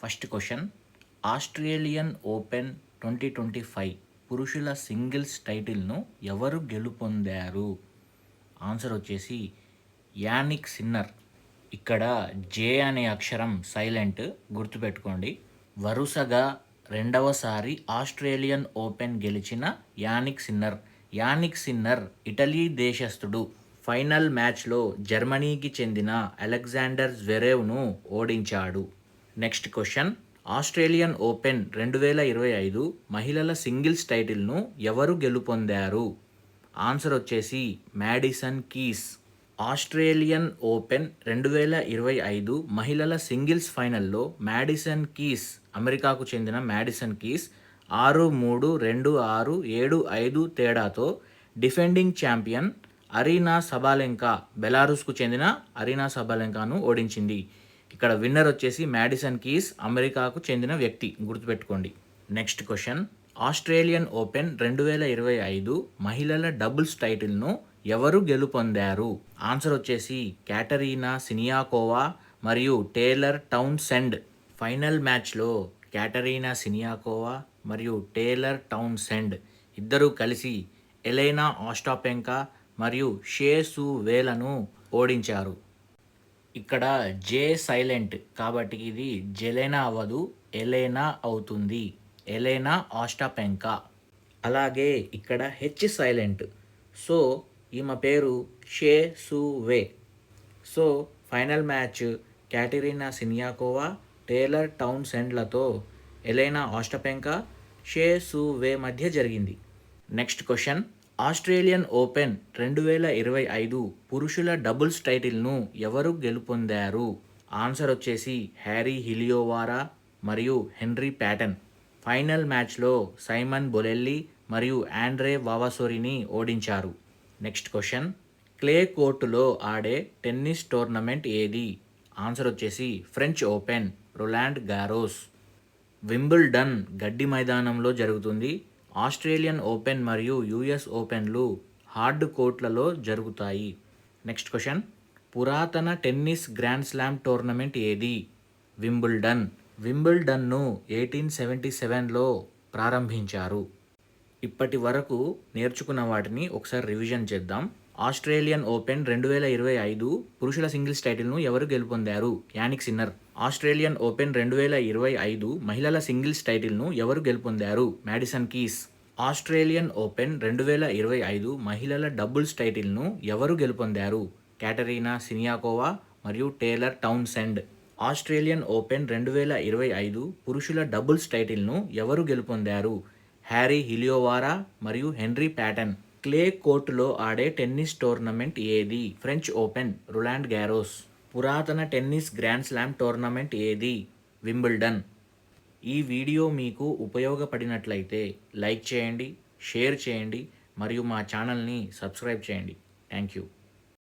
First question, Australian open 2025 పురుషుల singles టైటిల్ను ఎవరు గెలుపొందారు? ఆన్సర్ వచ్చేసి యానిక్ సిన్నర్. ఇక్కడ జే అనే అక్షరం సైలెంట్, గుర్తుపెట్టుకోండి. వరుసగా రెండవసారి ఆస్ట్రేలియన్ ఓపెన్ గెలిచిన Jannik Sinner. Jannik Sinner Italy దేశస్థుడు. ఫైనల్ మ్యాచ్లో జర్మనీకి చెందిన అలెగ్జాండర్ జ్వెరేవ్ను ఓడించాడు. నెక్స్ట్ క్వశ్చన్, ఆస్ట్రేలియన్ ఓపెన్ 2025 మహిళల సింగిల్స్ టైటిల్ను ఎవరు గెలుపొందారు? ఆన్సర్ వచ్చేసి మ్యాడిసన్ కీస్. ఆస్ట్రేలియన్ ఓపెన్ 2025 మహిళల సింగిల్స్ ఫైనల్లో మ్యాడిసన్ కీస్, అమెరికాకు చెందిన మ్యాడిసన్ కీస్ 6-3, 2-6, 7-5 తేడాతో డిఫెండింగ్ ఛాంపియన్ అరీనా సబాలెంకా, బెలారూస్కు చెందిన అరీనా సబాలెంకాను ఓడించింది. ఇక్కడ విన్నర్ వచ్చేసి మ్యాడిసన్ కీస్, అమెరికాకు చెందిన వ్యక్తి, గుర్తుపెట్టుకోండి. నెక్స్ట్ క్వశ్చన్, ఆస్ట్రేలియన్ ఓపెన్ 2025 మహిళల డబుల్స్ టైటిల్ను ఎవరు గెలుపొందారు? ఆన్సర్ వచ్చేసి క్యాటరీనా సినియాకోవా మరియు టేలర్ టౌన్సెండ్. ఫైనల్ మ్యాచ్లో క్యాటరీనా సినియాకోవా మరియు టేలర్ టౌన్సెండ్ ఇద్దరూ కలిసి ఎలెనా ఓస్టాపెంకా మరియు షే సూ వేలను ఓడించారు. ఇక్కడ జే సైలెంట్ కాబట్టి ఇది జెలెనా అవ్వదు, ఎలెనా అవుతుంది. Elena Ostapenko. అలాగే ఇక్కడ హెచ్ సైలెంట్, సో ఈమె పేరు Hsieh Su Wei. So final match Katerina Siniakova, Taylor టౌన్సెండ్లతో ఎలెనా ఓస్టాపెంకా, షే సూ వే మధ్య జరిగింది. నెక్స్ట్ క్వశ్చన్, ఆస్ట్రేలియన్ ఓపెన్ 2025 పురుషుల డబుల్స్ టైటిల్ను ఎవరు గెలుపొందారు? ఆన్సర్ వచ్చేసి హ్యారీ హిలియోవారా మరియు హెన్రీ ప్యాటన్. ఫైనల్ మ్యాచ్లో సైమన్ బొలెల్లి మరియు ఆండ్రే వావాసోరిని ఓడించారు. నెక్స్ట్ క్వశ్చన్, క్లే కోర్టులో ఆడే టెన్నిస్ టోర్నమెంట్ ఏది? ఆన్సర్ వచ్చేసి French open, Roland Garros. Wimbledon గడ్డి మైదానంలో జరుగుతుంది. ఆస్ట్రేలియన్ ఓపెన్ మరియు యుఎస్ ఓపెన్లు హార్డ్ కోర్ట్లలో జరుగుతాయి. నెక్స్ట్ క్వశ్చన్, పురాతన టెన్నిస్ గ్రాండ్ స్లామ్ టోర్నమెంట్ ఏది? వింబుల్డన్. వింబుల్డన్ను 1877లో ప్రారంభించారు. ఇప్పటి వరకు నేర్చుకున్న వాటిని ఒకసారి రివిజన్ చేద్దాం. ఆస్ట్రేలియన్ ఓపెన్ 2025 పురుషుల సింగిల్స్ టైటిల్ను ఎవరు గెలుపొందారు? Jannik sinner. ఆస్ట్రేలియన్ ఓపెన్ 2025 మహిళల సింగిల్స్ టైటిల్ను ఎవరు గెలుపొందారు? Madison keys. ఆస్ట్రేలియన్ ఓపెన్ 2025 మహిళల డబుల్స్ టైటిల్ను ఎవరు గెలుపొందారు? క్యాటరీనా సినియాకోవా మరియు టేలర్ టౌన్సెండ్. ఆస్ట్రేలియన్ ఓపెన్ 2025 పురుషుల డబుల్స్ టైటిల్ను ఎవరు గెలుపొందారు? హ్యారీ హిలియోవారా మరియు హెన్రీ ప్యాటన్. క్లే కోర్టులో ఆడే టెన్నిస్ టోర్నమెంట్ ఏది? French open, Roland Garros. పురాతన టెన్నిస్ గ్రాండ్ స్లామ్ టోర్నమెంట్ ఏది? వింబుల్డన్. ఈ వీడియో మీకు ఉపయోగపడినట్లయితే లైక్ చేయండి, షేర్ చేయండి మరియు మా ఛానల్ని సబ్స్క్రైబ్ చేయండి. Thank you.